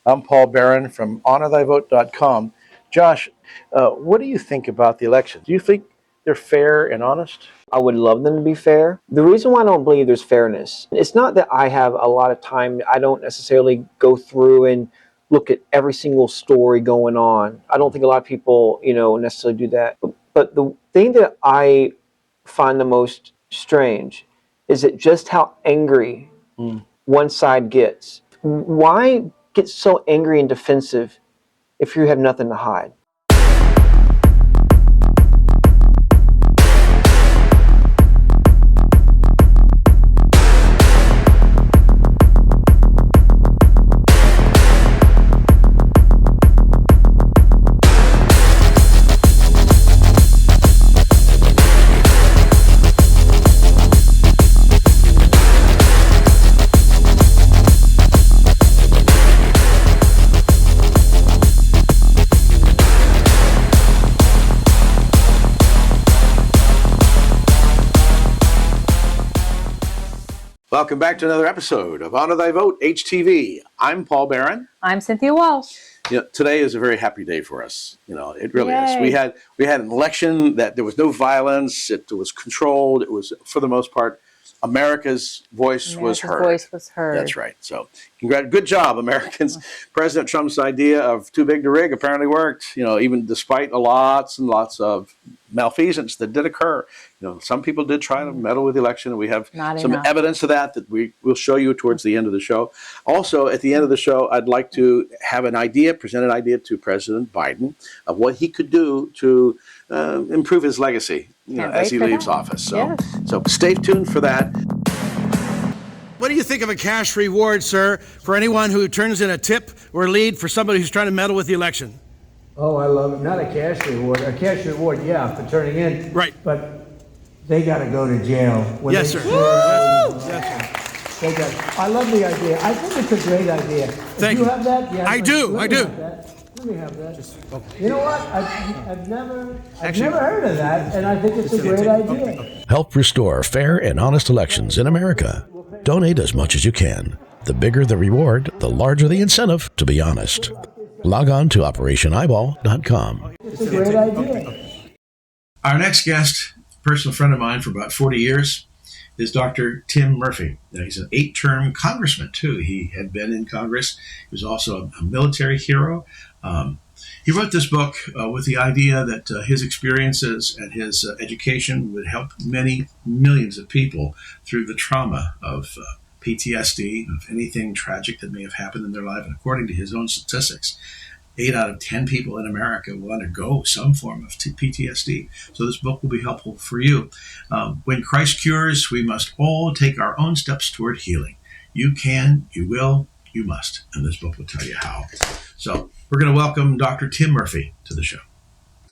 I'm Paul Beran from HonorThyVote.com. Josh, what do you think about the elections? Do you think they're fair and honest? I would love them to be fair. The reason why I don't believe there's fairness, it's not that I have a lot of time. I don't necessarily go through and look at every single story going on. I don't think a lot of people, necessarily do that. But the thing that I find the most strange is that just how angry one side gets. Why get so angry and defensive if you have nothing to hide? Welcome back to another episode of Honor Thy Vote HTV. I'm Paul Beran. I'm Cynthia Walsh. Today is a very happy day for us. It really is. Yay. We had an election that there was no violence. It was controlled. It was, for the most part, America's voice was heard. Voice was heard. That's right. So, good job, Americans. President Trump's idea of too big to rig apparently worked. Even despite lots and lots of malfeasance that did occur. Some people did try to meddle with the election, and we have some evidence of that we will show you towards the end of the show. Also, at the end of the show, I'd like to have present an idea to President Biden of what he could do to improve his legacy as he leaves office. So stay tuned for that. What do you think of a cash reward, sir, for anyone who turns in a tip or lead for somebody who's trying to meddle with the election? Oh, I love it. Not a cash reward. A cash reward, yeah, for turning in. Right. But they got to go to jail. Yes, sir. I love the idea. I think it's a great idea. Thank you. You have that? Yeah. I do. Let me have that. You know what? I've never heard of that, and I think it's a great idea. Help restore fair and honest elections in America. Donate as much as you can. The bigger the reward, the larger the incentive to be honest. Log on to OperationEyeball.com. It's a great idea. Our next guest, a personal friend of mine for about 40 years, is Dr. Tim Murphy. Now, he's an 8-term congressman, too. He had been in Congress. He was also a military hero. He wrote this book with the idea that his experiences and his education would help many millions of people through the trauma of PTSD, of anything tragic that may have happened in their life. And according to his own statistics, 8 out of 10 people in America will undergo some form of PTSD. So this book will be helpful for you. When Christ cures, we must all take our own steps toward healing. You can, you will, you must. And this book will tell you how. So we're going to welcome Dr. Tim Murphy to the show.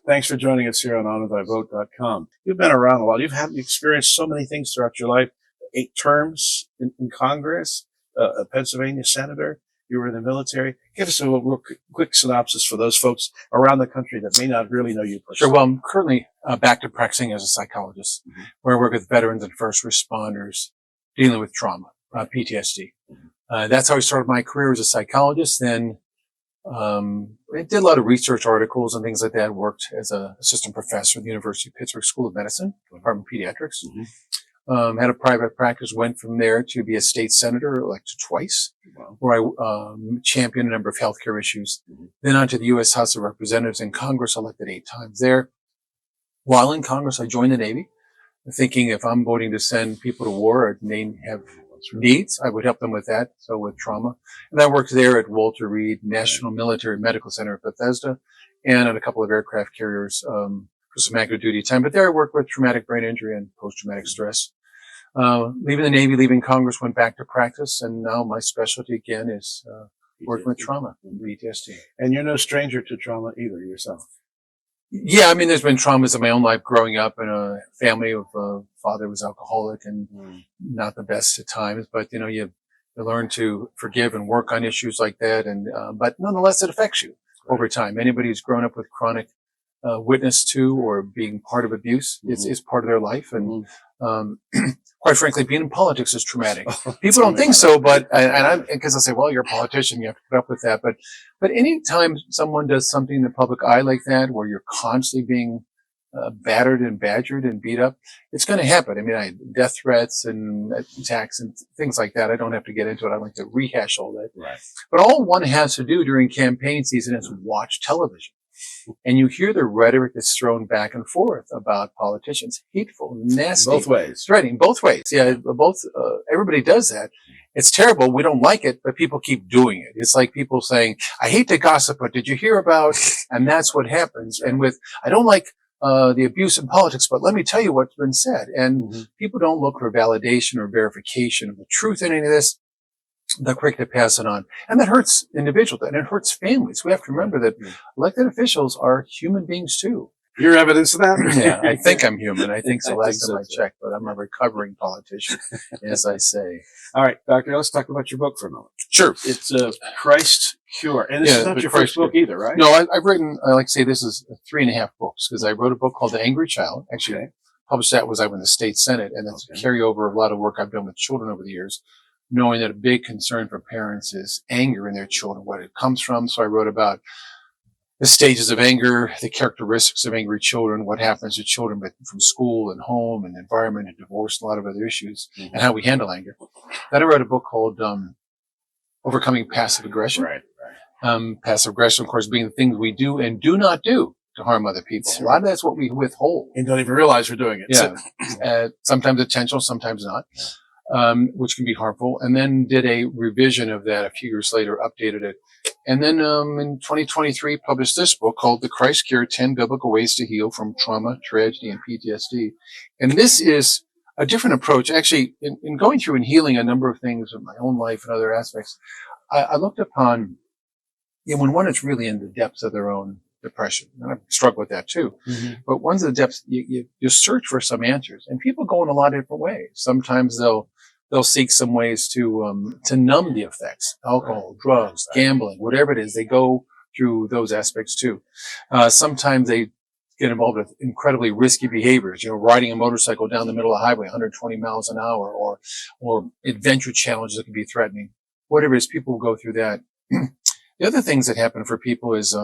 Thanks for joining us here on HonorThyVote.com. You've been around a lot. You've experienced so many things throughout your life. 8 terms in Congress, a Pennsylvania senator. You were in the military. Give us a real quick synopsis for those folks around the country that may not really know you personally. Sure. Well, I'm currently back to practicing as a psychologist, where I work with veterans and first responders dealing with trauma, PTSD. That's how I started my career as a psychologist. Then I did a lot of research articles and things like that. Worked as an assistant professor at the University of Pittsburgh School of Medicine, Department of Pediatrics. Had a private practice, went from there to be a state senator, elected twice, where I championed a number of healthcare issues. Then on to the U.S. House of Representatives in Congress, elected 8 times there. While in Congress, I joined the Navy, thinking if I'm voting to send people to war, and they have needs, I would help them with that, so with trauma. And I worked there at Walter Reed National Military Medical Center at Bethesda, and at a couple of aircraft carriers for some active duty time. But there I worked with traumatic brain injury and post-traumatic stress. Leaving the Navy, leaving Congress, went back to practice, and now my specialty again is working with trauma and PTSD. And you're no stranger to trauma either yourself. Yeah, I mean, there's been traumas in my own life growing up in a family of father was alcoholic and not the best at times, but you learn to forgive and work on issues like that, and but nonetheless, it affects you over time. Anybody who's grown up with chronic witness to or being part of abuse is part of their life, and Quite frankly, being in politics is traumatic. People don't think so, but, because I say, well, you're a politician, you have to put up with that. But anytime someone does something in the public eye like that, where you're constantly being battered and badgered and beat up, it's going to happen. I mean, death threats and attacks and things like that. I don't have to get into it. I like to rehash all that. Right. But all one has to do during campaign season is watch television. And you hear the rhetoric that's thrown back and forth about politicians, hateful, nasty, Both ways. threatening, both ways. Yeah, everybody does that. It's terrible. We don't like it, but people keep doing it. It's like people saying, I hate to gossip, but did you hear about, and that's what happens. And I don't like the abuse in politics, but let me tell you what's been said. And people don't look for validation or verification of the truth in any of this. They're quick to pass it on. And that hurts individuals and it hurts families. We have to remember that elected officials are human beings too. You're evidence of that? Yeah, I think I'm human. I think so last time I checked, but I'm a recovering politician, as I say. All right, Doctor, let's talk about your book for a moment. Sure. It's Christ Cure. And this is not your first book either, right? No, I've written, I like to say this is 3.5 books, because I wrote a book called The Angry Child. Actually, published that was I was in the state senate, and that's a carryover of a lot of work I've done with children over the years, knowing that a big concern for parents is anger in their children, what it comes from. So I wrote about the stages of anger, the characteristics of angry children, what happens to children from school and home and environment and divorce, and a lot of other issues, and how we handle anger. Then I wrote a book called Overcoming Passive Aggression. Right. Passive aggression, of course, being the things we do and do not do to harm other people. A lot of that's what we withhold. And don't even realize we're doing it. Yeah. Sometimes intentional, sometimes not. Which can be harmful, and then did a revision of that a few years later, updated it. And then in 2023, published this book called The Christ Cure, 10 Biblical Ways to Heal from Trauma, Tragedy, and PTSD. And this is a different approach. Actually, in going through and healing a number of things in my own life and other aspects, I looked upon, when one is really in the depths of their own depression, and I've struggled with that too. But one's in the depths, you search for some answers, and people go in a lot of different ways. Sometimes they'll seek some ways to numb the effects, alcohol, drugs, gambling, whatever it is. They go through those aspects too. Sometimes they get involved with incredibly risky behaviors, riding a motorcycle down the middle of the highway, 120 miles an hour, or adventure challenges that can be threatening. Whatever it is, people will go through that. The other things that happen for people is,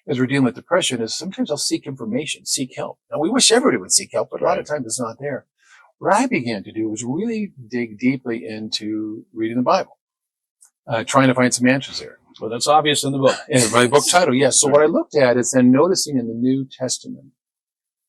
as we're dealing with depression, is sometimes they'll seek information, seek help. Now, we wish everybody would seek help, but a lot of times it's not there. What I began to do was really dig deeply into reading the Bible, trying to find some answers there. Well, that's obvious in the book. In my book title, yes. So what I looked at is then noticing in the New Testament,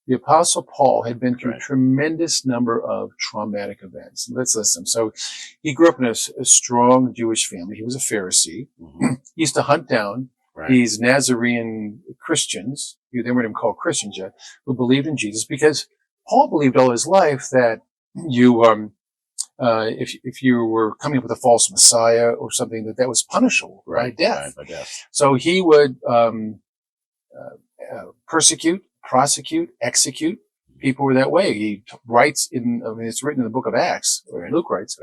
the Apostle Paul had been through a tremendous number of traumatic events. Let's listen. So he grew up in a strong Jewish family. He was a Pharisee. He used to hunt down these Nazarene Christians, they weren't even called Christians yet, who believed in Jesus, because Paul believed all his life that if you were coming up with a false Messiah or something, that was punishable by death. By death. So he would persecute, prosecute, execute people were that way. He writes it's written in the book of Acts, or Luke writes,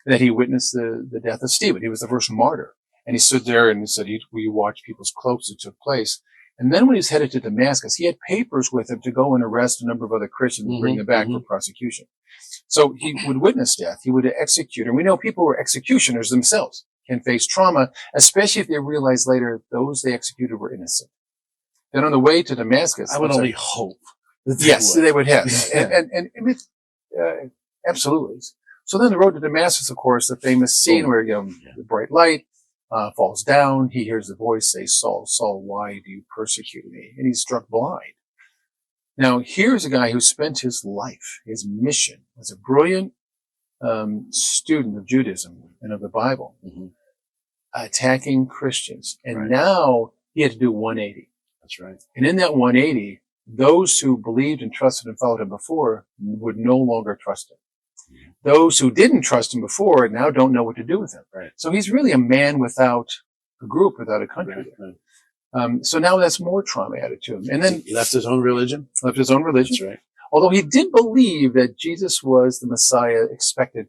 that he witnessed the death of Stephen. He was the first martyr. And he stood there and said, we watched people's cloaks that took place. And then when he was headed to Damascus, he had papers with him to go and arrest a number of other Christians and bring them back for prosecution. So he would witness death. He would execute. And we know people who are executioners themselves can face trauma, especially if they realize later those they executed were innocent. Then on the way to Damascus, I would only hope. They would have. Absolutely. So then the road to Damascus, of course, the famous scene where, the bright light, falls down. He hears the voice say, Saul, Saul, why do you persecute me? And he's struck blind. Now, here's a guy who spent his life, his mission, as a brilliant student of Judaism and of the Bible, attacking Christians. And now he had to do 180. That's right. And in that 180, those who believed and trusted and followed him before would no longer trust him. Those who didn't trust him before now don't know what to do with him. Right. So he's really a man without a group, without a country. So now that's more trauma added to him. And then he left his own religion. That's right. Although he did believe that Jesus was the Messiah expected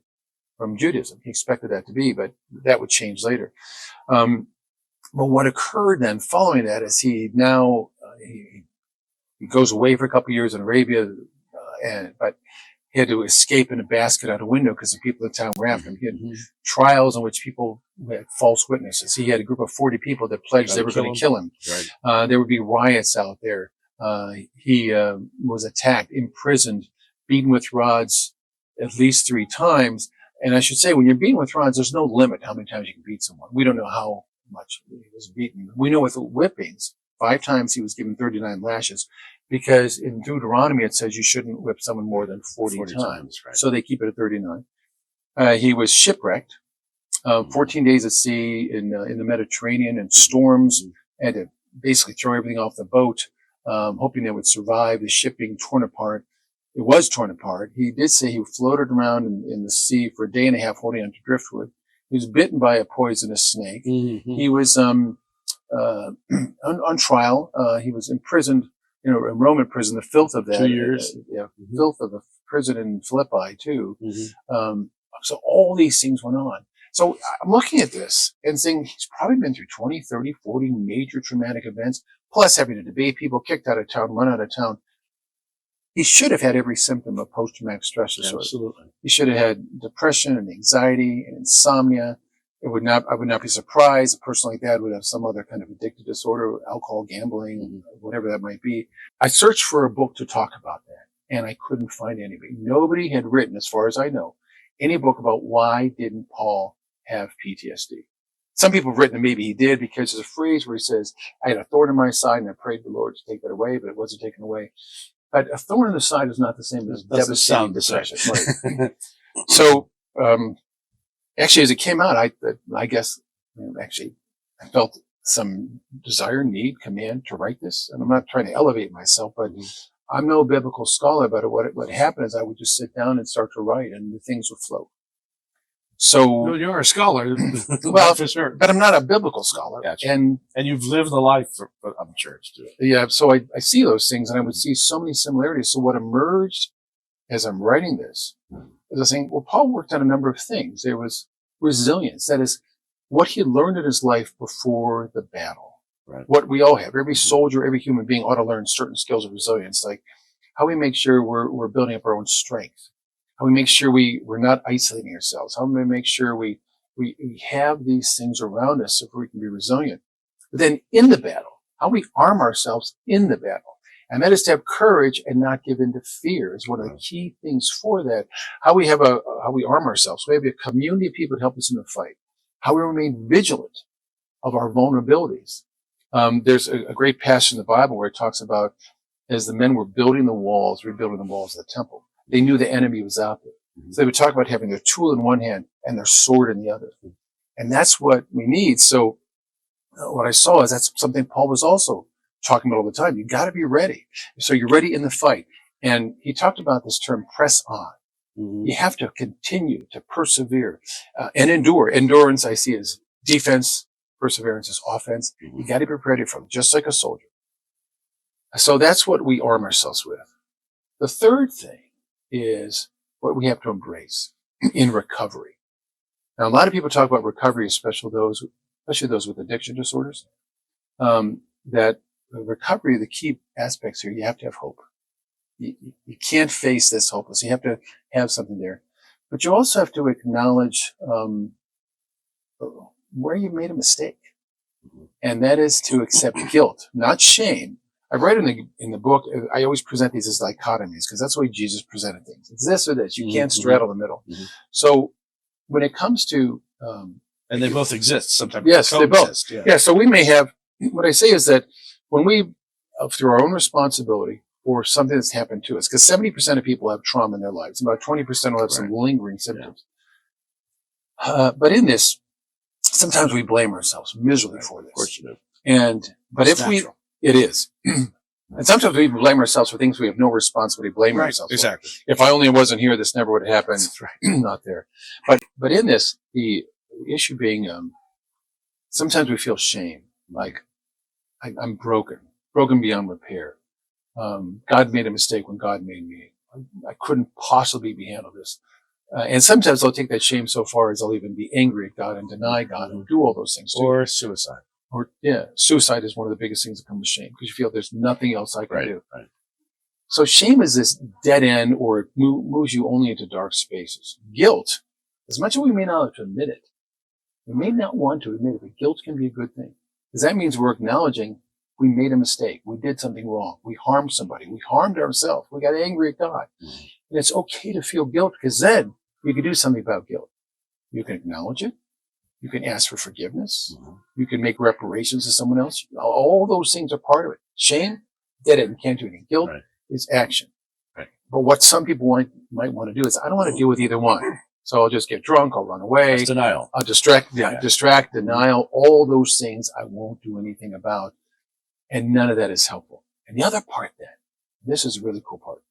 from Judaism. He expected that to be, but that would change later. But what occurred then following that is he now, he goes away for a couple of years in Arabia, but He had to escape in a basket out a window because the people in town were after him. He had trials in which people had false witnesses. He had a group of 40 people that pledged they were going to kill him. Right. There would be riots out there. He was attacked, imprisoned, beaten with rods at least 3 times. And I should say, when you're beaten with rods, there's no limit how many times you can beat someone. We don't know how much he was beaten. We know with the whippings, 5 times he was given 39 lashes, because in Deuteronomy it says you shouldn't whip someone more than 40 times. Right. So they keep it at 39. He was shipwrecked, 14 days at sea in the Mediterranean in storms, had to basically throw everything off the boat, hoping they would survive. The ship being torn apart. It was torn apart. He did say he floated around in the sea for a day and a half holding onto driftwood. He was bitten by a poisonous snake. He was on trial. He was imprisoned, in Roman prison, the filth of that. 2 years. Filth of the prison in Philippi, too. So all these things went on. So I'm looking at this and saying he's probably been through 20, 30, 40 major traumatic events, plus having to debate people, kicked out of town, run out of town. He should have had every symptom of post-traumatic stress disorder. Absolutely. He should have had depression and anxiety and insomnia. I would not be surprised a person like that would have some other kind of addictive disorder, alcohol, gambling, whatever that might be. I searched for a book to talk about that, and I couldn't find anybody. Nobody had written, as far as I know, any book about why didn't Paul have PTSD. Some people have written that maybe he did, because there's a phrase where he says, I had a thorn in my side and I prayed the Lord to take that away, but it wasn't taken away. But a thorn in the side is not the same as devastating depression. Right. So, actually, as it came out, I guess, I felt some desire, need, command to write this. And I'm not trying to elevate myself, but I'm no biblical scholar, but what happened is I would just sit down and start to write, and the things would flow. So, Well, you are a scholar. well, for sure. but I'm not a biblical scholar. Gotcha. And And you've lived the life of church too. yeah, so I see those things, and I would see so many similarities. So what emerged as I'm writing this is I was saying, well, Paul worked on a number of things. There was resilience. That is what he learned in his life before the battle. Right. What we all have. Every soldier, every human being ought to learn certain skills of resilience, like how we make sure we're building up our own strength, how we make sure we're not isolating ourselves, how we make sure we have these things around us so we can be resilient. But then in the battle, how we arm ourselves in the battle. And that is to have courage and not give in to fear is one of the key things for that. How we arm ourselves. We have a community of people to help us in the fight. How we remain vigilant of our vulnerabilities. There's a great passage in the Bible where it talks about as the men were rebuilding the walls of the temple, they knew the enemy was out there. So they would talk about having their tool in one hand and their sword in the other. And that's what we need. So what I saw is that's something Paul was also talking about all the time. You got to be ready. So you're ready in the fight. And he talked about this term, press on. You have to continue to persevere and endure. Endurance I see as defense. Perseverance is offense. You got to be ready for it, just like a soldier. So that's what we arm ourselves with. The third thing is what we have to embrace in recovery. Now, a lot of people talk about recovery, especially those with addiction disorders, that recovery, the key aspects here, you have to have hope. You can't face this hopeless. You have to have something there. But you also have to acknowledge where you made a mistake. And that is to accept guilt, not shame. I write in the book, I always present these as dichotomies because that's the way Jesus presented things. It's this or this. You can't straddle the middle. So when it comes to... and they both exist sometimes. Yes, they both. Yeah. So we may have... What I say is that when we, through our own responsibility or something that's happened to us, because 70% of people have trauma in their lives, about 20% will have some lingering symptoms. But in this, sometimes we blame ourselves miserably for this. Of course you do. But if natural. It is. And sometimes we even blame ourselves for things we have no responsibility blaming ourselves for. Exactly. If I only wasn't here, this never would have happened. That's right. Not there. But in this, the issue being, sometimes we feel shame. Like, I'm broken beyond repair. God made a mistake when God made me. I couldn't possibly be handled this. And sometimes I'll take that shame so far as I'll even be angry at God and deny God and do all those things too. Or suicide. Suicide is one of the biggest things that come with shame because you feel there's nothing else I can do. Right. So shame is this dead end, or it moves you only into dark spaces. Guilt, as much as we may not have to admit it, we may not want to admit it, but guilt can be a good thing. Because that means we're acknowledging we made a mistake. We did something wrong. We harmed somebody. We harmed ourselves. We got angry at God. And it's okay to feel guilt, because then you can do something about guilt. You can acknowledge it. You can ask for forgiveness. You can make reparations to someone else. All those things are part of it. Shame, dead end, can't do anything. Guilt is action. But what some people might want to do is, I don't want to deal with either one. So I'll just get drunk. I'll run away. That's denial. I'll distract, denial, all those things I won't do anything about. And none of that is helpful. And the other part then, this is a really cool part.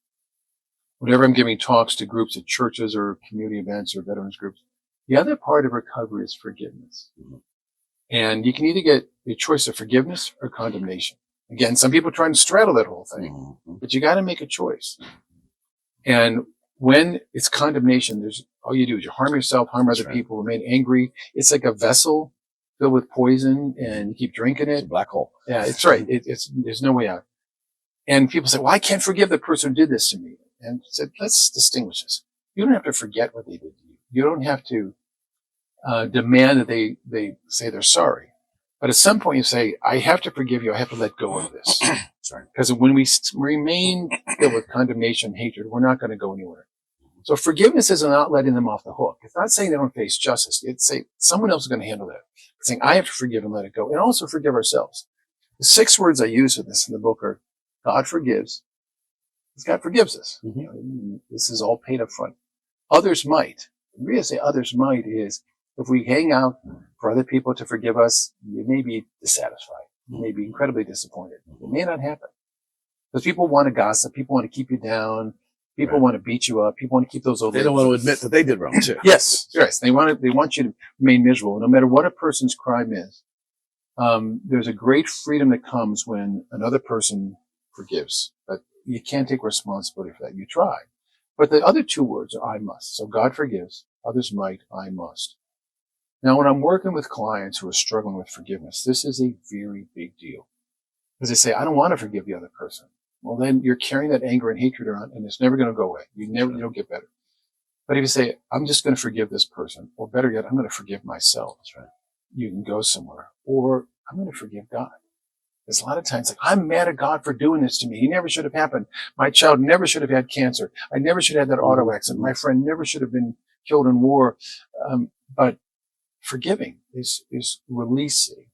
Whenever I'm giving talks to groups at churches or community events or veterans groups, the other part of recovery is forgiveness. And you can either get a choice of forgiveness or condemnation. Again, some people try to straddle that whole thing, but you got to make a choice. And when it's condemnation, all you do is you harm yourself, harm other people, remain angry. It's like a vessel filled with poison, and you keep drinking it. It's a black hole. Yeah, it's right. There's no way out. And people say, well, I can't forgive the person who did this to me. And I said, let's distinguish this. You don't have to forget what they did to you. You don't have to demand that they say they're sorry. But at some point you say, I have to forgive you. I have to let go of this. Because when we remain filled with condemnation, hatred, we're not going to go anywhere. So forgiveness is not letting them off the hook. It's not saying they don't face justice. It's saying someone else is going to handle that. It's saying I have to forgive and let it go, and also forgive ourselves. The 6 words I use in this in the book are: God forgives. God forgives us. This is all paid up front. Others might. The reason I say others might is, if we hang out for other people to forgive us, you may be dissatisfied. You may be incredibly disappointed. It may not happen. Because people want to gossip. People want to keep you down. People want to beat you up. People want to keep those old. They don't want to admit that they did wrong too. Yes. They want you to remain miserable, no matter what a person's crime is. There's a great freedom that comes when another person forgives, but you can't take responsibility for that. You try. But the other 2 words are I must. So God forgives, others might, I must. Now, when I'm working with clients who are struggling with forgiveness, this is a very big deal. Because they say, I don't want to forgive the other person. Well, then you're carrying that anger and hatred around, and it's never going to go away. You don't get better. But if you say, I'm just going to forgive this person, or better yet, I'm going to forgive myself. That's right. You can go somewhere. Or I'm going to forgive God. There's a lot of times like, I'm mad at God for doing this to me. He never should have happened. My child never should have had cancer. I never should have had that auto accident. My friend never should have been killed in war. But forgiving is releasing.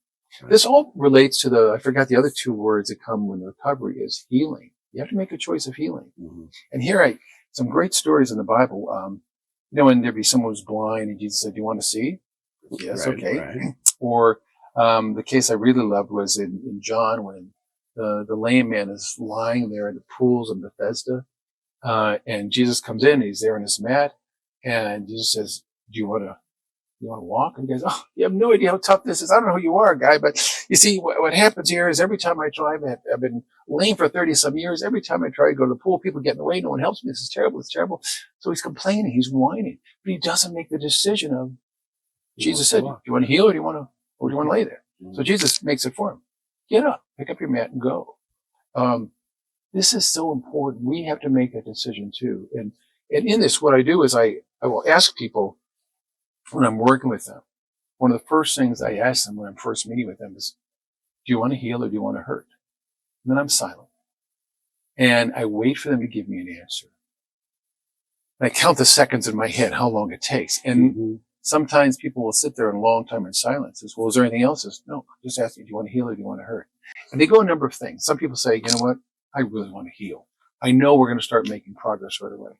This all relates to I forgot the other 2 words that come with recovery is healing. You have to make a choice of healing. And here some great stories in the Bible. When there'd be someone who's blind and Jesus said, do you want to see? Yes. Right, okay. Right. Or, the case I really loved was in John when the lame man is lying there in the pools of Bethesda. And Jesus comes in, he's there on his mat, and Jesus says, do you want to walk? And he goes, oh, you have no idea how tough this is. I don't know who you are, guy, but you see, what happens here is every time I try, I've been lame for 30 some years. Every time I try to go to the pool, people get in the way. No one helps me. This is terrible. It's terrible. So he's complaining. He's whining, but he doesn't make the decision of, Jesus said, do you want to heal or do you want to lay there? So Jesus makes it for him. Get up, pick up your mat and go. This is so important. We have to make that decision too. And in this, what I do is I will ask people, when I'm working with them, one of the first things I ask them when I'm first meeting with them is, do you want to heal or do you want to hurt? And then I'm silent. And I wait for them to give me an answer. And I count the seconds in my head, how long it takes. And sometimes people will sit there a long time in silence. Says, well, is there anything else? Says, no, just ask me, do you want to heal or do you want to hurt? And they go a number of things. Some people say, you know what? I really want to heal. I know we're going to start making progress right away.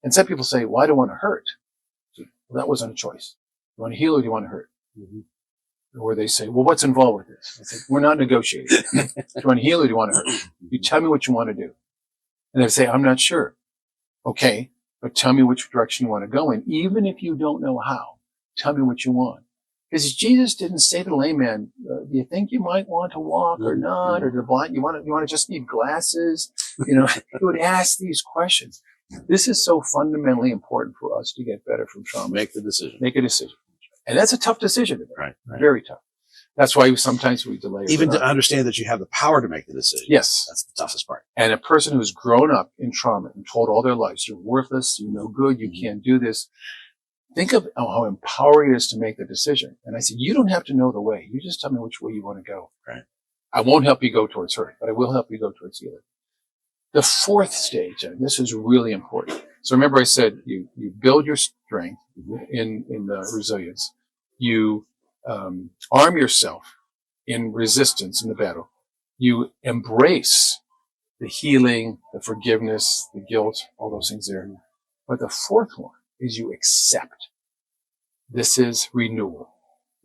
And some people say, well, I don't want to hurt. Well, that wasn't a choice. Do you want to heal or do you want to hurt? Or they say, well, what's involved with this? I say, we're not negotiating. Do you want to heal or do you want to hurt? You tell me what you want to do. And they say, I'm not sure. Okay, but tell me which direction you want to go in. Even if you don't know how, tell me what you want. Because Jesus didn't say to the lame man, do you think you might want to walk or not? Or the blind, you want to just need glasses? He would ask these questions. This is so fundamentally important for us to get better from trauma. Make the decision. Make a decision. And that's a tough decision. Right. Very tough. That's why sometimes we delay. Even to understand that you have the power to make the decision. Yes. That's the toughest part. And a person who's grown up in trauma and told all their lives, you're worthless, you're no good, you can't do this. Think of how empowering it is to make the decision. And I said, you don't have to know the way. You just tell me which way you want to go. Right. I won't help you go towards hurt, but I will help you go towards healing. The fourth stage, and this is really important. So remember I said you build your strength in resilience. You arm yourself in resistance in the battle. You embrace the healing, the forgiveness, the guilt, all those things there. But the fourth one is you accept. This is renewal.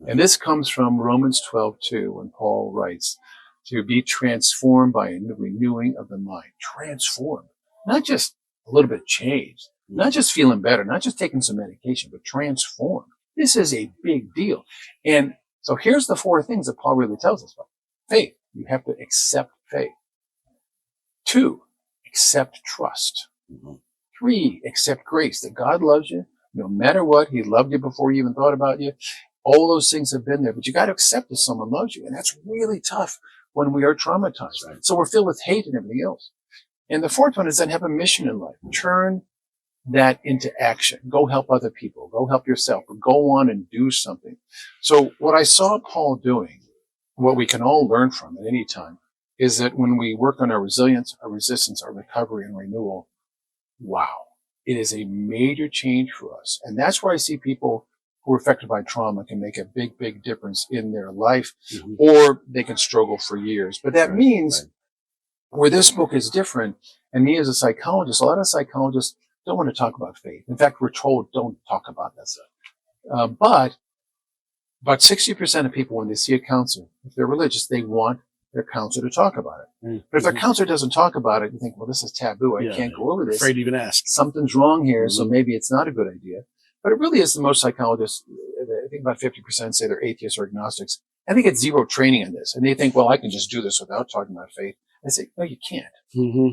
And this comes from Romans 12:2, when Paul writes, to be transformed by a renewing of the mind. Transformed. Not just a little bit changed. Not just feeling better. Not just taking some medication, but transformed. This is a big deal. And so here's the four things that Paul really tells us about. Faith. You have to accept faith. 2, accept trust. 3, accept grace, that God loves you no matter what. He loved you before you even thought about you. All those things have been there, but you got to accept that someone loves you. And that's really tough when we are traumatized. Right? So we're filled with hate and everything else. And the fourth one is then have a mission in life. Turn that into action. Go help other people. Go help yourself. Or go on and do something. So what I saw Paul doing, what we can all learn from at any time, is that when we work on our resilience, our resistance, our recovery, and renewal, wow, it is a major change for us. And that's where I see people who are affected by trauma can make a big, big difference in their life, or they can struggle for years. But that means where this book is different, and me as a psychologist, a lot of psychologists don't want to talk about faith. In fact, we're told don't talk about that stuff. But about 60% of people, when they see a counselor, if they're religious, they want their counselor to talk about it. But if their counselor doesn't talk about it, you think, well, this is taboo. I can't go over this. Afraid to even ask. Something's wrong here, so maybe it's not a good idea. But it really is. The most psychologists, I think about 50% say they're atheists or agnostics. I think it's zero training in this. And they think, well, I can just do this without talking about faith. I say, no, you can't.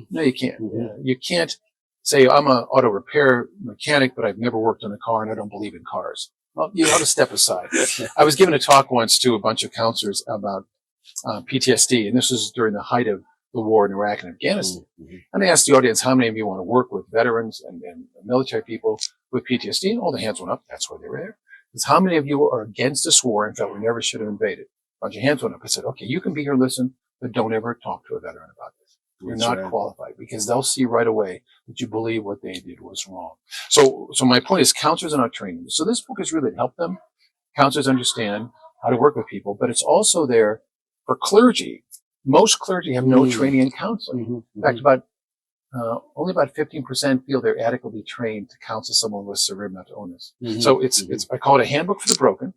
No, you can't. You can't say, I'm an auto repair mechanic, but I've never worked on a car and I don't believe in cars. Well, you ought to step aside. I was given a talk once to a bunch of counselors about PTSD, and this was during the height of the war in Iraq and Afghanistan. And I asked the audience, how many of you want to work with veterans and military people with PTSD? And all the hands went up. That's why they were there. Because how many of you are against this war and felt we never should have invaded? A bunch of hands went up. I said, okay, you can be here, listen, but don't ever talk to a veteran about this. You're not qualified, because they'll see right away that you believe what they did was wrong. So my point is, counselors are not trained. So this book is really to help them. Counselors understand how to work with people, but it's also there for clergy. Most clergy have no training in counseling. In fact, only about 15% feel they're adequately trained to counsel someone with severe mental illness. So it's I call it a handbook for the broken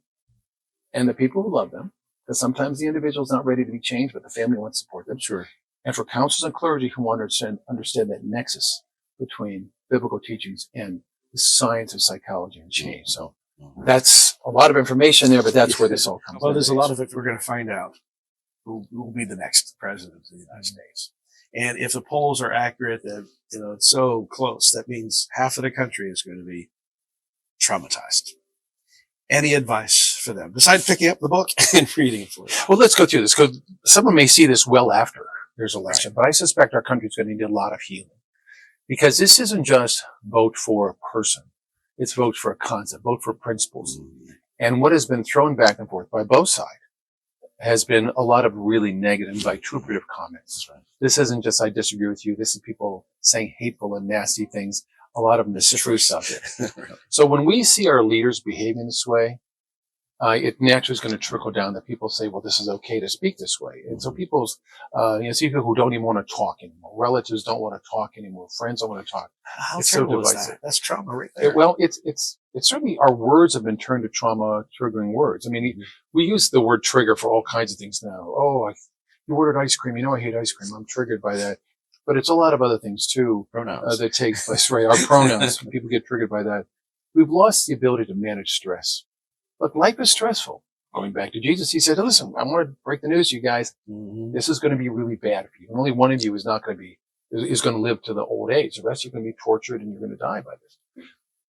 and the people who love them, because sometimes the individual's not ready to be changed, but the family wants to support them. Sure. And for counselors and clergy who want to understand that nexus between biblical teachings and the science of psychology and change. So that's a lot of information there, but that's where this all comes. Well, there's a lot of it we're going to find out. Who will be the next president of the United States? And if the polls are accurate, that it's so close, that means half of the country is going to be traumatized. Any advice for them besides picking up the book and reading it for them? Well, let's go through this, because someone may see this well after there's election, but I suspect our country's going to need a lot of healing, because this isn't just vote for a person. It's vote for a concept, vote for principles. And what has been thrown back and forth by both sides has been a lot of really negative, vituperative comments. This isn't just, I disagree with you. This is people saying hateful and nasty things. A lot of them is true stuff. So when we see our leaders behaving this way, it naturally is going to trickle down that people say, well, this is okay to speak this way. And so people's, see people who don't even want to talk anymore. Relatives don't want to talk anymore. Friends don't want to talk. How it's terrible so is divisive. that? That's trauma right there. It's certainly, our words have been turned to trauma triggering words. I mean, we use the word trigger for all kinds of things now. Oh, you ordered ice cream. I hate ice cream. I'm triggered by that. But it's a lot of other things too. Pronouns. That take place, right? Our pronouns. People get triggered by that. We've lost the ability to manage stress. Look, life is stressful. Going back to Jesus, he said, listen, I want to break the news to you guys. This is going to be really bad for you. And only one of you is going to live to the old age. The rest of you are going to be tortured and you're going to die by this.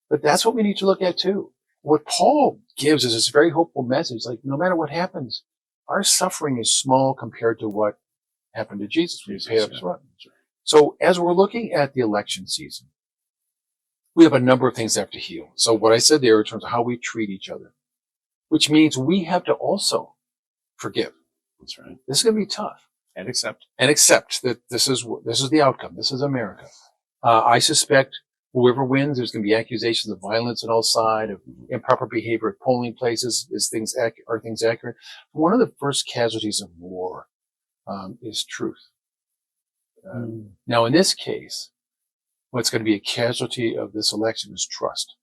But that's what we need to look at too. What Paul gives is this very hopeful message. Like, no matter what happens, our suffering is small compared to what happened to Jesus when he paid up his Yeah. rent. So as we're looking at the election season, we have a number of things that have to heal. So what I said there in terms of how we treat each other, which means we have to also forgive. That's right. This is going to be tough. And accept. And accept that this is the outcome. This is America. I suspect whoever wins, there's going to be accusations of violence on all sides, of improper behavior at polling places. Are things accurate? One of the first casualties of war is truth. Now, in this case, what's going to be a casualty of this election is trust.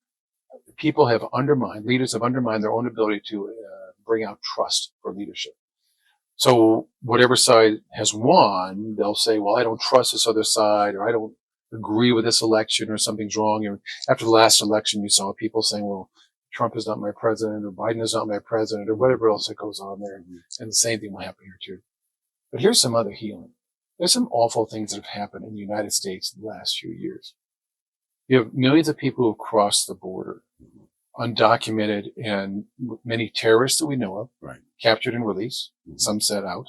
Leaders have undermined their own ability to bring out trust for leadership. So whatever side has won, they'll say, well, I don't trust this other side, or I don't agree with this election, or something's wrong. And after the last election, you saw people saying, well, Trump is not my president, or Biden is not my president, or whatever else that goes on there. And the same thing will happen here too. But here's some other healing. There's some awful things that have happened in the United States in the last few years. You have millions of people who have crossed the border, undocumented, and many terrorists that we know of, captured and released, some set out.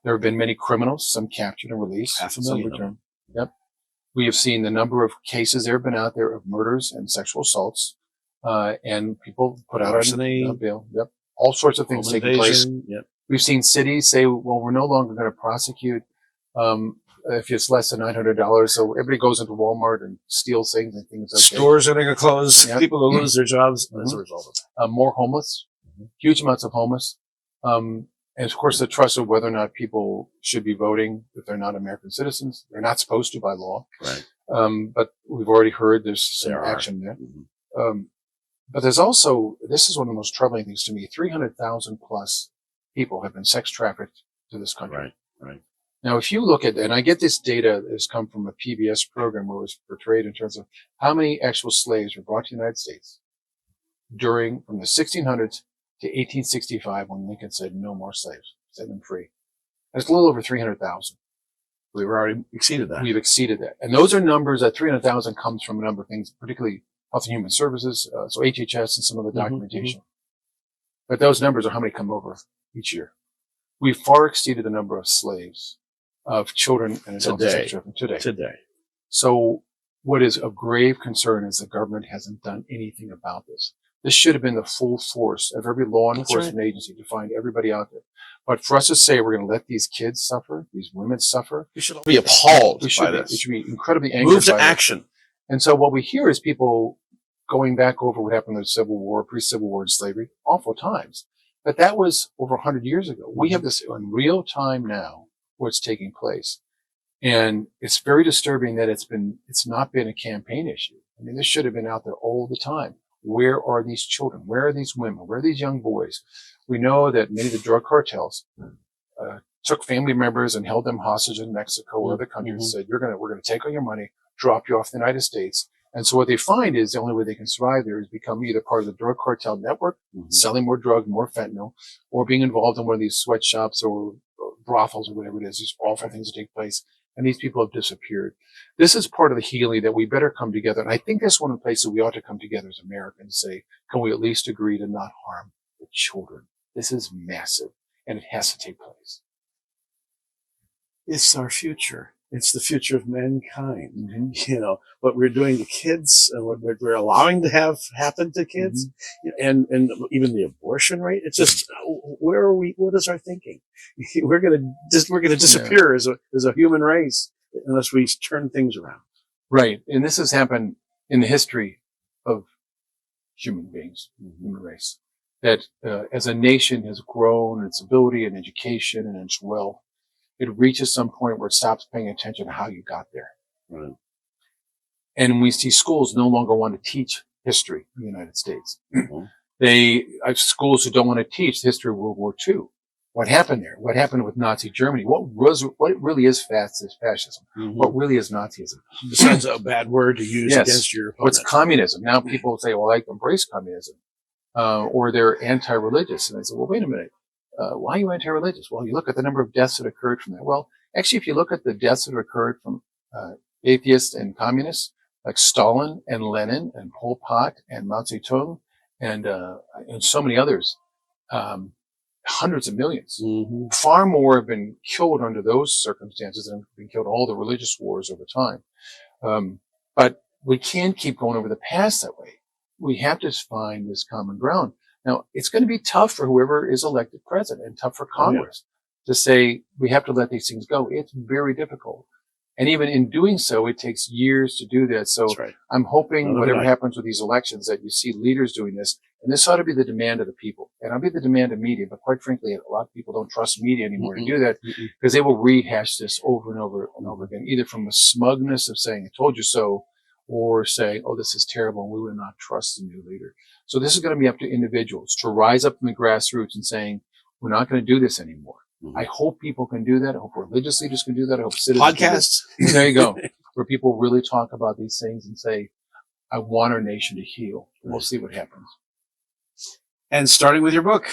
There have been many criminals, some captured and released, 500,000 some returned. Yep. We have seen the number of cases that have been out there of murders and sexual assaults, and people put out on bail. Yep. All sorts of things taking place. Yep. We've seen cities say, well, we're no longer going to prosecute if it's less than $900. So everybody goes into Walmart and steals things and things like that. Stores are going to close. Yep. People will lose their jobs as a result of that. More homeless, huge amounts of homeless. And of course, the trust of whether or not people should be voting if they're not American citizens. They're not supposed to by law. Right. But we've already heard there's some action there. But there's also, this is one of the most troubling things to me, 300,000 plus people have been sex trafficked to this country. Right. Now, if you look at, and I get this data that has come from a PBS program where it was portrayed in terms of how many actual slaves were brought to the United States from the 1600s to 1865 when Lincoln said no more slaves, set them free. That's a little over 300,000. We've already exceeded that. We've exceeded that. And those are numbers that 300,000 comes from a number of things, particularly Health and Human Services, so HHS and some of the documentation. But those numbers are how many come over each year. We've far exceeded the number of slaves, of children and adults today. So what is of grave concern is the government hasn't done anything about this. This should have been the full force of every law enforcement agency to find everybody out there. But for us to say we're going to let these kids suffer, these women suffer, We should be appalled by this. We should be incredibly angry. Move to action. And so what we hear is people going back over what happened in the Civil War, pre-Civil War and slavery, awful times. But that was over 100 years ago. We have this in real time now what's taking place. And it's very disturbing that it's not been a campaign issue. I mean, this should have been out there all the time. Where are these children? Where are these women? Where are these young boys? We know that many of the drug cartels took family members and held them hostage in Mexico or other countries and said, we're going to take all your money, drop you off in the United States. And so what they find is the only way they can survive there is become either part of the drug cartel network, selling more drug, more fentanyl, or being involved in one of these sweatshops or brothels or whatever it is, these awful things that take place. And these people have disappeared. This is part of the healing that we better come together. And I think that's one of the places we ought to come together as Americans and say, can we at least agree to not harm the children? This is massive and it has to take place. It's our future. It's the future of mankind. You know, what we're doing to kids and what we're allowing to have happen to kids and even the abortion rate. It's just, where are we? What is our thinking? We're going to disappear as a human race unless we turn things around. Right. And this has happened in the history of human beings, human race, that as a nation has grown in its ability and education and its wealth, it reaches some point where it stops paying attention to how you got there. Right. And we see schools no longer want to teach history in the United States. They have schools who don't want to teach the history of World War II. What happened there? What happened with Nazi Germany? What really is fascism? What really is Nazism? Besides a bad word to use against your opponent. What's communism? Now people say, well, I embrace communism. Or they're anti-religious. And I say, well, wait a minute. Why are you anti-religious? Well, you look at the number of deaths that occurred from that. Well, actually, if you look at the deaths that occurred from atheists and communists, like Stalin and Lenin and Pol Pot and Mao Zedong and so many others, hundreds of millions. Mm-hmm. Far more have been killed under those circumstances than have been killed all the religious wars over time. But we can't keep going over the past that way. We have to find this common ground. Now, it's going to be tough for whoever is elected president and tough for Congress to say we have to let these things go. It's very difficult. And even in doing so, it takes years to do that. So I'm hoping whatever happens with these elections that you see leaders doing this, and this ought to be the demand of the people. And it'll be the demand of media. But quite frankly, a lot of people don't trust media anymore to do that because they will rehash this over and over and over again, either from the smugness of saying, I told you so, or saying, oh, this is terrible and we will not trust the new leader. So this is going to be up to individuals to rise up from the grassroots and saying, we're not going to do this anymore. I hope people can do that. I hope religious leaders can do that. I hope citizens Podcasts. There you go. Where people really talk about these things and say, I want our nation to heal. We'll see what happens. And starting with your book.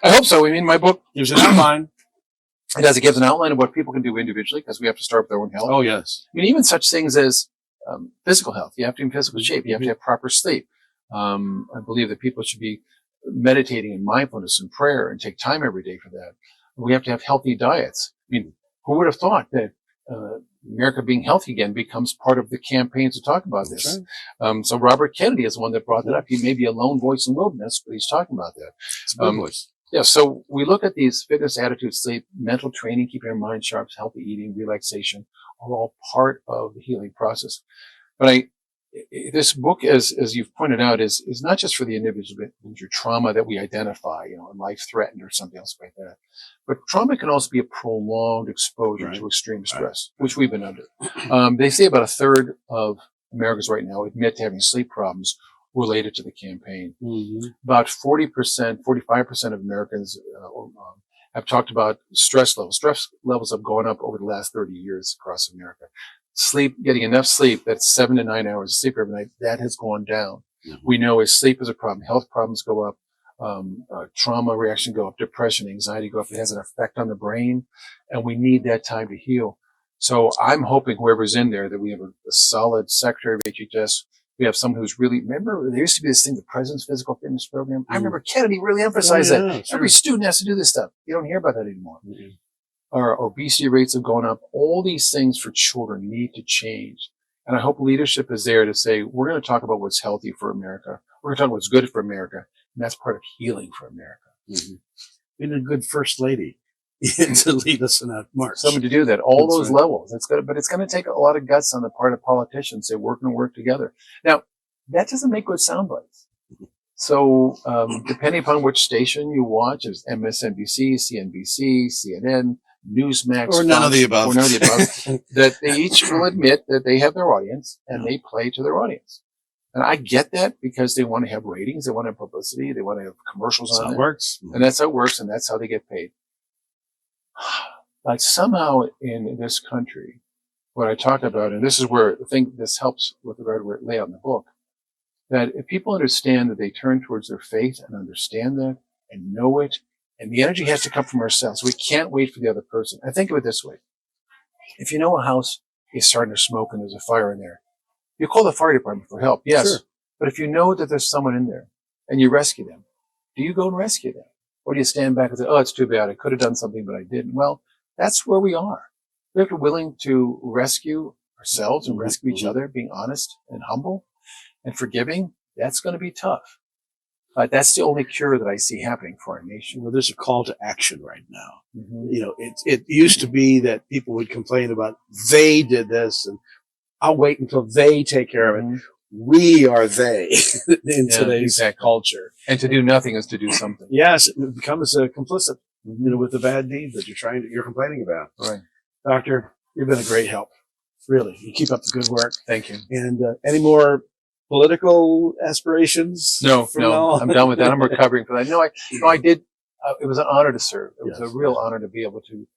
I hope so. I mean, my book gives an outline. It gives an outline of what people can do individually because we have to start with their own health. Oh, yes. I mean, even such things as physical health. You have to be in physical shape. You have to have proper sleep. I believe that people should be meditating and mindfulness and prayer and take time every day for that. We have to have healthy diets. I mean, who would have thought that America being healthy again becomes part of the campaigns to talk about this? Right. So Robert Kennedy is the one that brought that up. He may be a lone voice in wilderness, but he's talking about that. It's a good voice. Yeah, so we look at these fitness, attitude, sleep, mental training, keeping our mind sharp, healthy eating, relaxation, are all part of the healing process. But this book, as you've pointed out, is not just for the individual trauma that we identify, life threatened or something else like that. But trauma can also be a prolonged exposure to extreme stress, which we've been under. They say about a third of Americans right now admit to having sleep problems related to the campaign. About 40%, 45% of Americans have talked about stress levels. Stress levels have gone up over the last 30 years across America. Sleep, getting enough sleep, that's 7 to 9 hours of sleep every night, that has gone down. We know as sleep is a problem, health problems go up, trauma reaction go up, depression, anxiety go up. It has an effect on the brain, and we need that time to heal. So I'm hoping whoever's in there that we have a solid secretary of HHS. We have someone who's really, remember, there used to be this thing, the President's Physical Fitness Program. I remember Kennedy really emphasized that. Every student has to do this stuff. You don't hear about that anymore. Our obesity rates have gone up. All these things for children need to change. And I hope leadership is there to say, we're going to talk about what's healthy for America. We're going to talk about what's good for America. And that's part of healing for America. Being a good first lady to lead us in that march. Someone to do that, all those levels. But it's going to take a lot of guts on the part of politicians. They work together. Now, that doesn't make good sound bites. So, depending upon which station you watch, there's MSNBC, CNBC, CNN, Newsmax, or none of the above, that they each will admit that they have their audience and they play to their audience. And I get that because they want to have ratings, they want to have publicity, they want to have commercials on it. That's how it works. And that's how it works, and that's how they get paid. But somehow in this country, what I talk about, and this is where I think this helps with regard to where it lay out in the book, that if people understand that they turn towards their faith and understand that and know it, and the energy has to come from ourselves. We can't wait for the other person. I think of it this way. If you know a house is starting to smoke and there's a fire in there, you call the fire department for help. Yes. Sure. But if you know that there's someone in there and you rescue them, do you go and rescue them? Or do you stand back and say, oh, it's too bad. I could have done something, but I didn't. Well, that's where we are. We have to be willing to rescue ourselves and rescue each other, being honest and humble and forgiving. That's going to be tough. That's the only cure that I see happening for our nation. Well, there's a call to action right now. It used to be that people would complain about they did this and I'll wait until they take care of it. We are they in today's culture. And to do nothing is to do something. Yes, it becomes complicit, with the bad deeds that you're complaining about. Right. Doctor, you've been a great help. Really. You keep up the good work. Thank you. And any more political aspirations? No, I'm done with that. I'm recovering from that. I did. It was an honor to serve. It was a real honor to be able to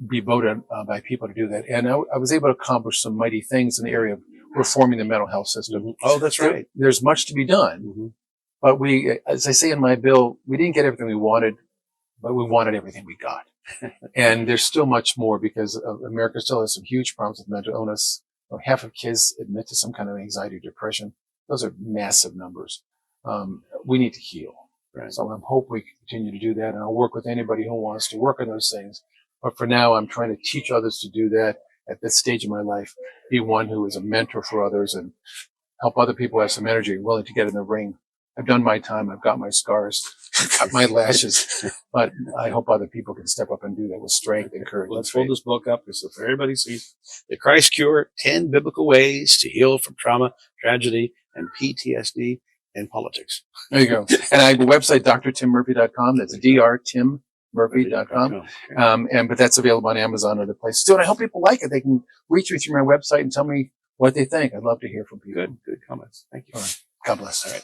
be voted by people to do that. And I was able to accomplish some mighty things in the area of reforming the mental health system. Oh, that's right. There's much to be done. But we, as I say in my bill, we didn't get everything we wanted, but we wanted everything we got. And there's still much more because America still has some huge problems with mental illness. Half of kids admit to some kind of anxiety or depression. Those are massive numbers. We need to heal. Right. So I hope we can continue to do that, and I'll work with anybody who wants to work on those things. But for now, I'm trying to teach others to do that at this stage of my life, be one who is a mentor for others and help other people have some energy, willing to get in the ring. I've done my time. I've got my scars, I've got my lashes, but I hope other people can step up and do that with strength and courage. Let's hold this book up so for everybody sees The Christ Cure, 10 Biblical Ways to Heal from Trauma, Tragedy, and PTSD in Politics. There you go. And I have a website, drtimmurphy.com. That's drtimmurphy.com. But that's available on Amazon and other places too. And I hope people like it. They can reach me through my website and tell me what they think. I'd love to hear from people. Good comments. Thank you. All right. God bless. All right.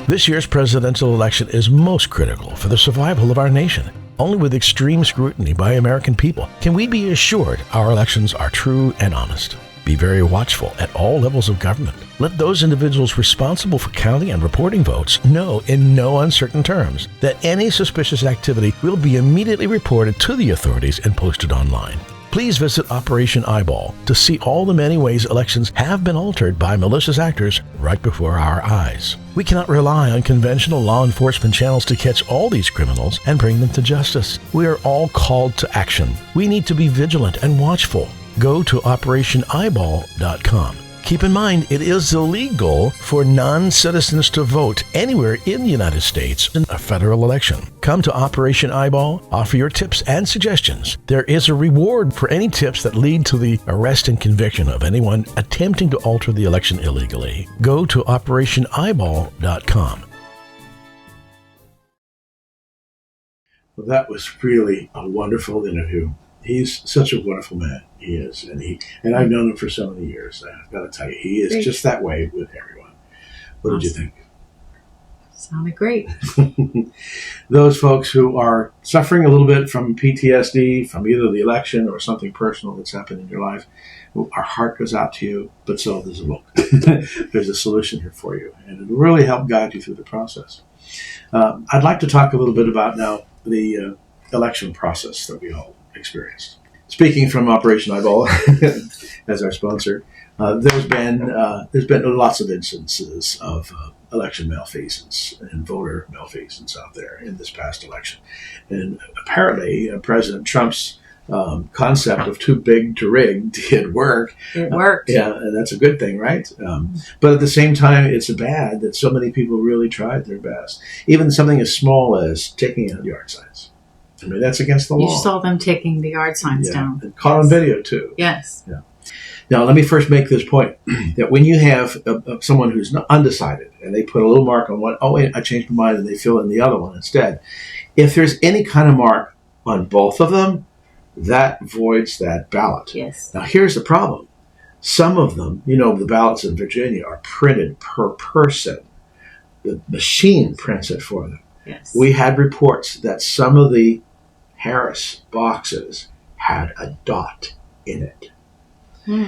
This year's presidential election is most critical for the survival of our nation. Only with extreme scrutiny by American people can we be assured our elections are true and honest. Be very watchful at all levels of government. Let those individuals responsible for counting and reporting votes know in no uncertain terms that any suspicious activity will be immediately reported to the authorities and posted online. Please visit Operation Eyeball to see all the many ways elections have been altered by malicious actors right before our eyes. We cannot rely on conventional law enforcement channels to catch all these criminals and bring them to justice. We are all called to action. We need to be vigilant and watchful. Go to OperationEyeball.com. Keep in mind, it is illegal for non-citizens to vote anywhere in the United States in a federal election. Come to Operation Eyeball, offer your tips and suggestions. There is a reward for any tips that lead to the arrest and conviction of anyone attempting to alter the election illegally. Go to OperationEyeball.com. Well, that was really a wonderful interview. He's such a wonderful man. He is, and I've known him for so many years. I've got to tell you, he is just that way with everyone. What did you think? Sounded great. Those folks who are suffering a little bit from PTSD, from either the election or something personal that's happened in your life, our heart goes out to you, but so does the book. There's a solution here for you, and it'll really help guide you through the process. I'd like to talk a little bit about now the election process that we all experienced. Speaking from Operation Eyeball as our sponsor, there's been lots of instances of election malfeasance and voter malfeasance out there in this past election, and apparently President Trump's concept of too big to rig did work. It worked. Yeah, and that's a good thing, right? But at the same time, it's bad that so many people really tried their best. Even something as small as taking out yard signs. I mean, that's against the law. You saw them taking the yard signs down. And caught on video, too. Yes. Yeah. Now, let me first make this point, that when you have someone who's undecided, and they put a little mark on one, oh, wait, I changed my mind, and they fill in the other one instead, if there's any kind of mark on both of them, that voids that ballot. Yes. Now, here's the problem. Some of them, the ballots in Virginia are printed per person. The machine prints it for them. Yes. We had reports that some of the Harris boxes had a dot in it.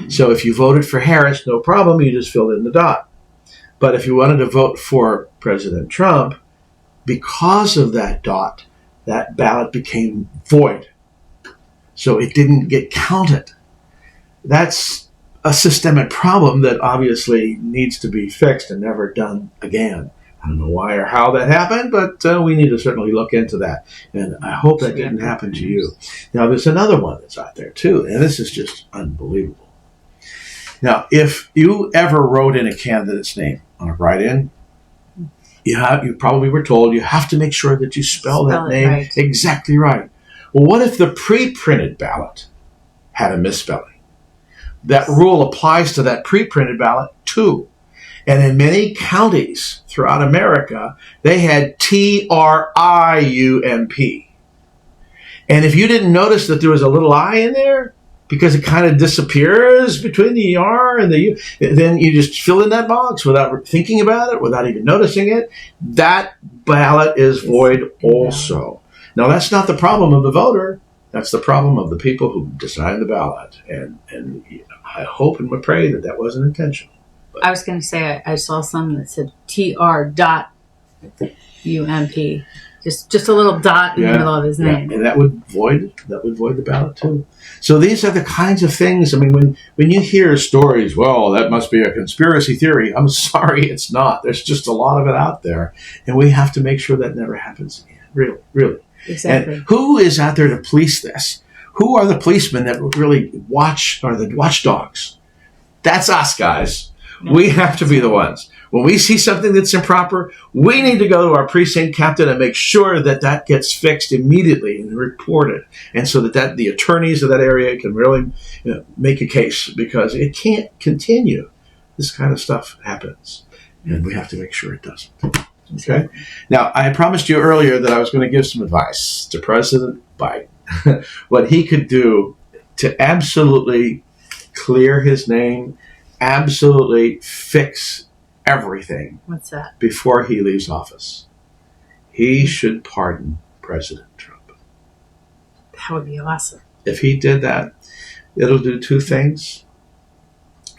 So if you voted for Harris, no problem, you just filled in the dot. But if you wanted to vote for President Trump, because of that dot, that ballot became void. So it didn't get counted. That's a systemic problem that obviously needs to be fixed and never done again. I don't know why or how that happened, but we need to certainly look into that. And I hope that didn't happen to you. Now, there's another one that's out there, too, and this is just unbelievable. Now, if you ever wrote in a candidate's name on a write-in, you probably were told you have to make sure that you spell that name right. Exactly right. Well, what if the pre-printed ballot had a misspelling? That rule applies to that pre-printed ballot, too. And in many counties throughout America, they had Triump. And if you didn't notice that there was a little I in there, because it kind of disappears between the R and the U, then you just fill in that box without thinking about it, without even noticing it. That ballot is void also. Now, that's not the problem of the voter. That's the problem of the people who design the ballot. And I hope and would pray that wasn't intentional. I was going to say, I saw some that said TR.UMP. Just a little dot in the middle of his name. And that would void the ballot too. So these are the kinds of things. I mean, when you hear stories, well, that must be a conspiracy theory. I'm sorry, it's not. There's just a lot of it out there, and we have to make sure that never happens again. Really, really. Exactly. And who is out there to police this? Who are the policemen that really are the watchdogs? That's us, guys. We have to be the ones. When we see something that's improper, we need to go to our precinct captain and make sure that that gets fixed immediately and reported. And so that the attorneys of that area can really make a case, because it can't continue. This kind of stuff happens, and we have to make sure it doesn't. Okay? Now, I promised you earlier that I was going to give some advice to President Biden, what he could do to absolutely clear his name, absolutely fix everything. What's that? Before he leaves office. He should pardon President Trump. That would be awesome. If he did that, it'll do two things.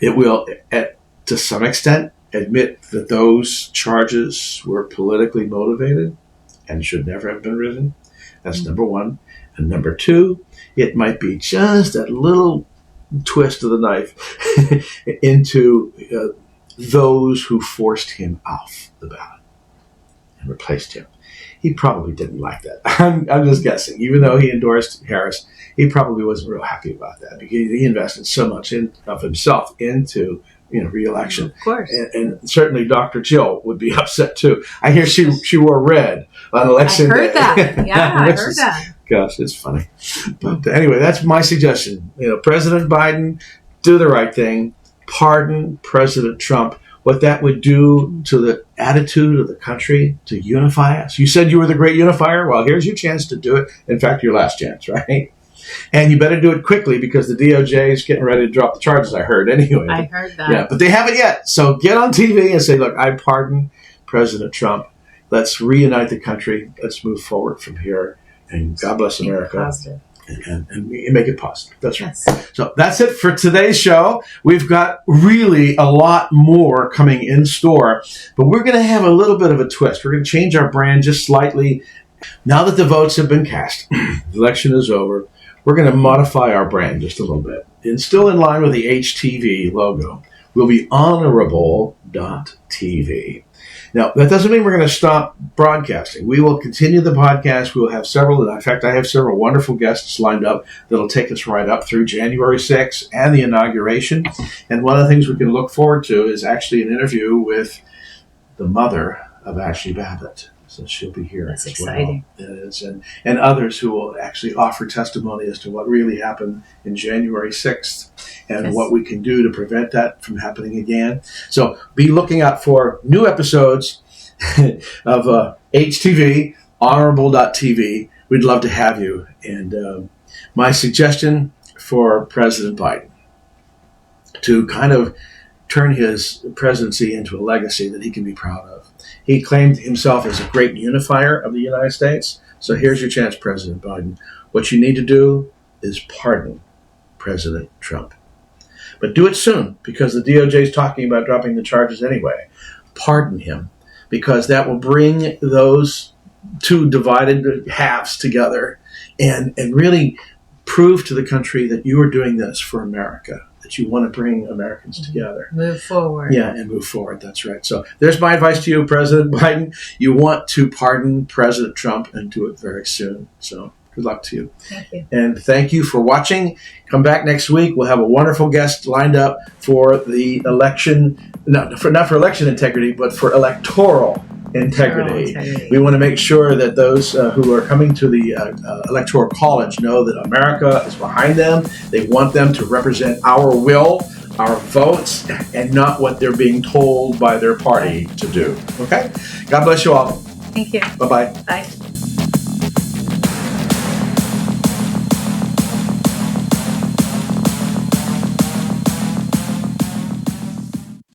It will, to some extent, admit that those charges were politically motivated and should never have been written. That's number one. And number two, it might be just a little twist of the knife into those who forced him off the ballot and replaced him. He probably didn't like that. I'm just guessing. Even though he endorsed Harris, he probably wasn't real happy about that, because he invested so much of himself into re-election. Of course. And certainly Dr. Jill would be upset too. I hear she wore red on election day. I heard that. Yeah, I heard that. Gosh, it's funny. But anyway, that's my suggestion. President Biden, do the right thing. Pardon President Trump. What that would do to the attitude of the country to unify us. You said you were the great unifier. Well, here's your chance to do it. In fact, your last chance, right? And you better do it quickly, because the DOJ is getting ready to drop the charges, I heard anyway. I heard that. Yeah, but they haven't yet. So get on TV and say, look, I pardon President Trump. Let's reunite the country. Let's move forward from here. And God bless America. Positive. And make it positive. That's right. Yes. So that's it for today's show. We've got really a lot more coming in store, but we're going to have a little bit of a twist. We're going to change our brand just slightly. Now that the votes have been cast, the election is over, we're going to modify our brand just a little bit. And still in line with the HTV logo, we'll be honorable.tv. Now, that doesn't mean we're going to stop broadcasting. We will continue the podcast. We will have several. In fact, I have several wonderful guests lined up that'll take us right up through January 6th and the inauguration. And one of the things we can look forward to is actually an interview with the mother of Ashley Babbitt. So she'll be here. That's as exciting. Well. It is. And others who will actually offer testimony as to what really happened in January 6th and what we can do to prevent that from happening again. So be looking out for new episodes of HTV, honorable.tv. We'd love to have you. And my suggestion for President Biden, to kind of turn his presidency into a legacy that he can be proud of. He claimed himself as a great unifier of the United States. So here's your chance, President Biden. What you need to do is pardon President Trump. But do it soon, because the DOJ is talking about dropping the charges anyway. Pardon him, because that will bring those two divided halves together and really prove to the country that you are doing this for America, that you want to bring Americans together. Move forward. Yeah, and move forward. That's right. So there's my advice to you, President Biden. You want to pardon President Trump, and do it very soon. So good luck to you. Thank you. And thank you for watching. Come back next week. We'll have a wonderful guest lined up for the election, not for election integrity, but for electoral integrity. We want to make sure that those who are coming to the Electoral College know that America is behind them. They want them to represent our will, our votes, and not what they're being told by their party to do. Okay? God bless you all. Thank you. Bye-bye. Bye.